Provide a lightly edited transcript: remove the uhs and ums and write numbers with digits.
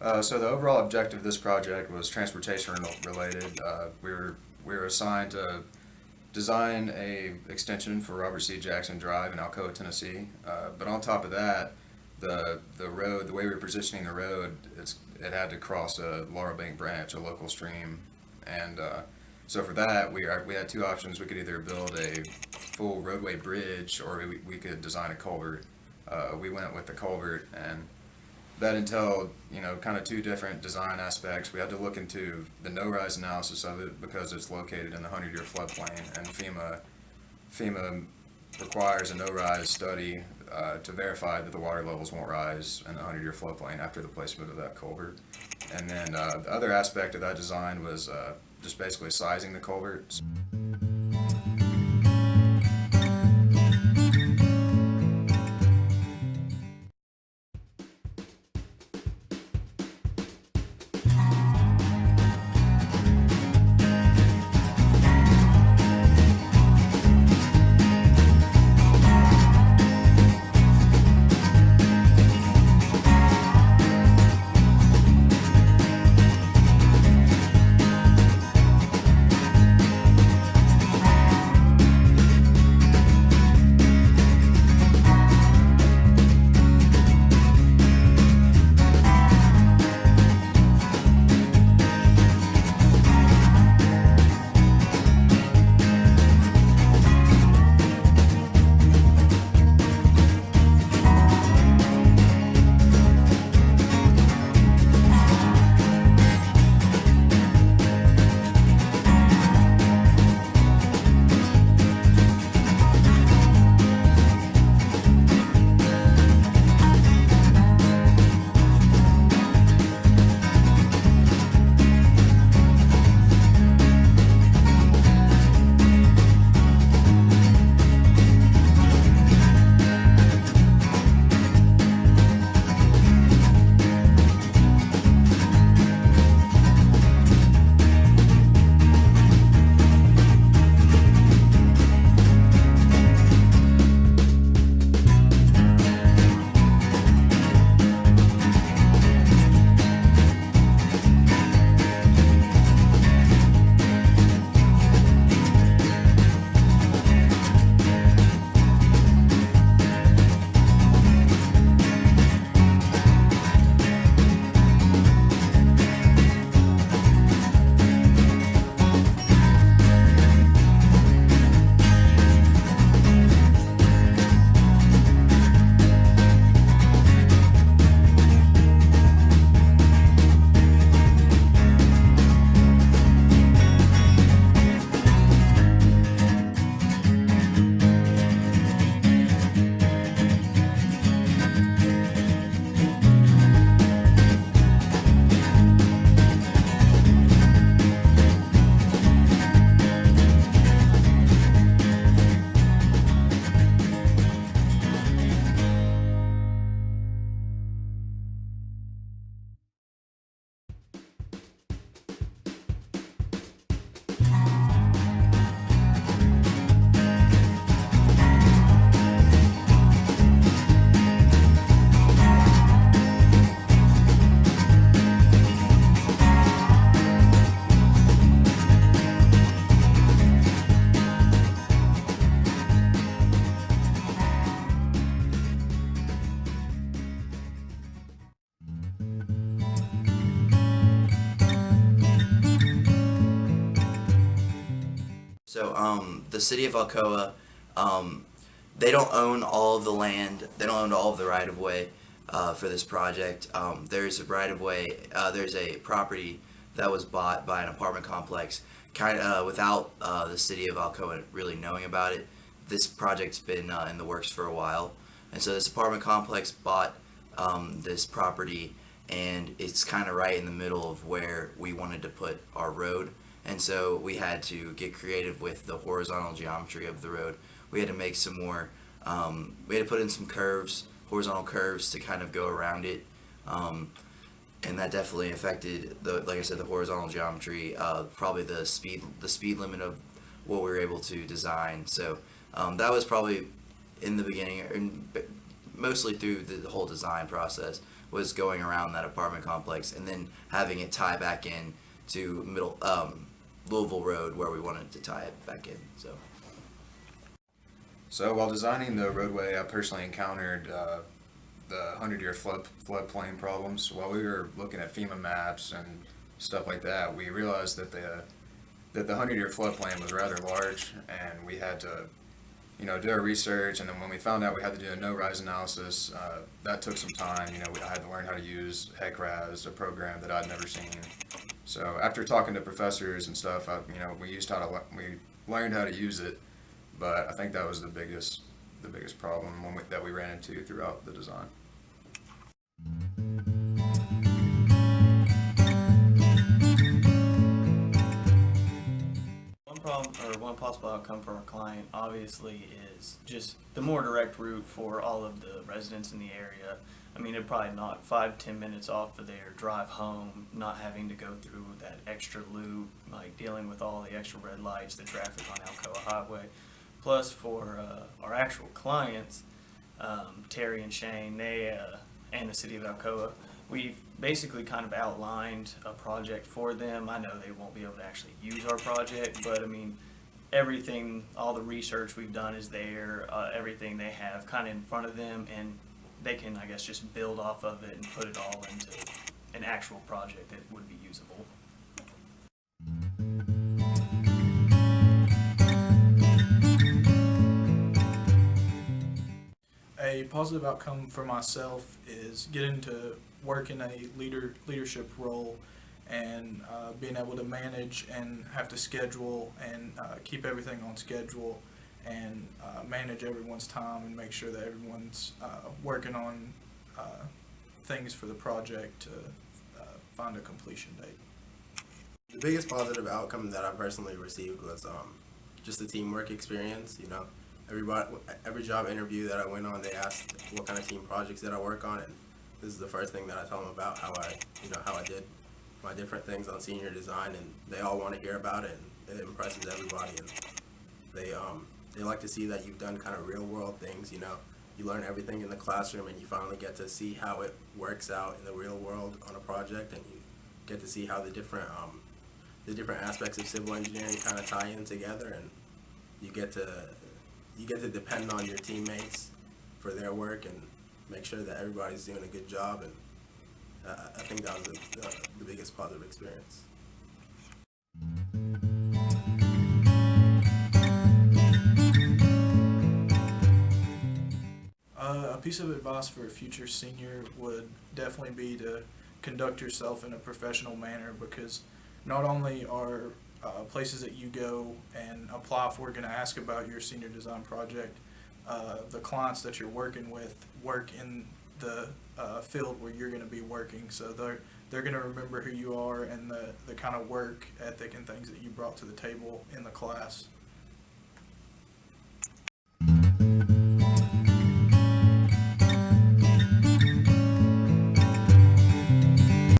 So the overall objective of this project was transportation related. We were assigned to design a extension for Robert C. Jackson Drive in Alcoa, Tennessee. But on top of that, the road, the way we were positioning the road, it had to cross a Laurel Bank Branch, a local stream, and so for that we had two options. We could either build a full roadway bridge, or we could design a culvert. We went with the culvert, and that entailed, kind of two different design aspects. We had to look into the no-rise analysis of it because it's located in the 100-year floodplain, and FEMA requires a no-rise study to verify that the water levels won't rise in the 100-year floodplain after the placement of that culvert. And then the other aspect of that design was just basically sizing the culverts. The city of Alcoa, um, they don't own all of the land. They don't own all of the right of way for this project. There's a right of way. There's a property that was bought by an apartment complex, kind of without the city of Alcoa really knowing about it. This project's been in the works for a while, and so this apartment complex bought this property, and it's kind of right in the middle of where we wanted to put our road. And so we had to get creative with the horizontal geometry of the road. We had to make some more, we had to put in some curves, horizontal curves to kind of go around it. Um, and that definitely affected like I said, the horizontal geometry, probably the speed limit of what we were able to design. So that was probably in the beginning, and mostly through the whole design process, was going around that apartment complex and then having it tie back in to Louisville Road where we wanted to tie it back in. So while designing the roadway, I personally encountered the 100-year floodplain problems. While we were looking at FEMA maps and stuff like that, we realized that the 100-year floodplain was rather large, and we had to, do our research. And then when we found out we had to do a no-rise analysis, that took some time. I had to learn how to use HECRAS, a program that I'd never seen. So after talking to professors and stuff, we learned how to use it. But I think that was the biggest problem that we ran into throughout the design. One possible outcome for our client obviously is just the more direct route for all of the residents in the area. I mean, it'd probably knock 5-10 minutes off of their drive home, not having to go through that extra loop, like dealing with all the extra red lights, the traffic on Alcoa Highway. Plus, for our actual clients, Terry and Shane, and the city of Alcoa, we've basically kind of outlined a project for them. I know they won't be able to actually use our project, but I mean, everything, all the research we've done is there, everything they have kind of in front of them, and they can, I guess, just build off of it and put it all into an actual project that would be usable. A positive outcome for myself is getting to work in a leadership role and being able to manage and have to schedule and keep everything on schedule and manage everyone's time and make sure that everyone's working on things for the project to find a completion date. The biggest positive outcome that I personally received was just the teamwork experience. Every job interview that I went on, they asked what kind of team projects did I work on, and this is the first thing that I tell them about how I did my different things on senior design, and they all want to hear about it, and it impresses everybody, and they like to see that you've done kind of real world things. You learn everything in the classroom, and you finally get to see how it works out in the real world on a project, and you get to see how the different aspects of civil engineering kind of tie in together, and you get to depend on your teammates for their work and make sure that everybody's doing a good job, and I think that was the biggest positive experience. A piece of advice for a future senior would definitely be to conduct yourself in a professional manner, because not only are places that you go and apply for going to ask about your senior design project, the clients that you're working with work in the field where you're going to be working, so they're going to remember who you are and the kind of work ethic and things that you brought to the table in the class.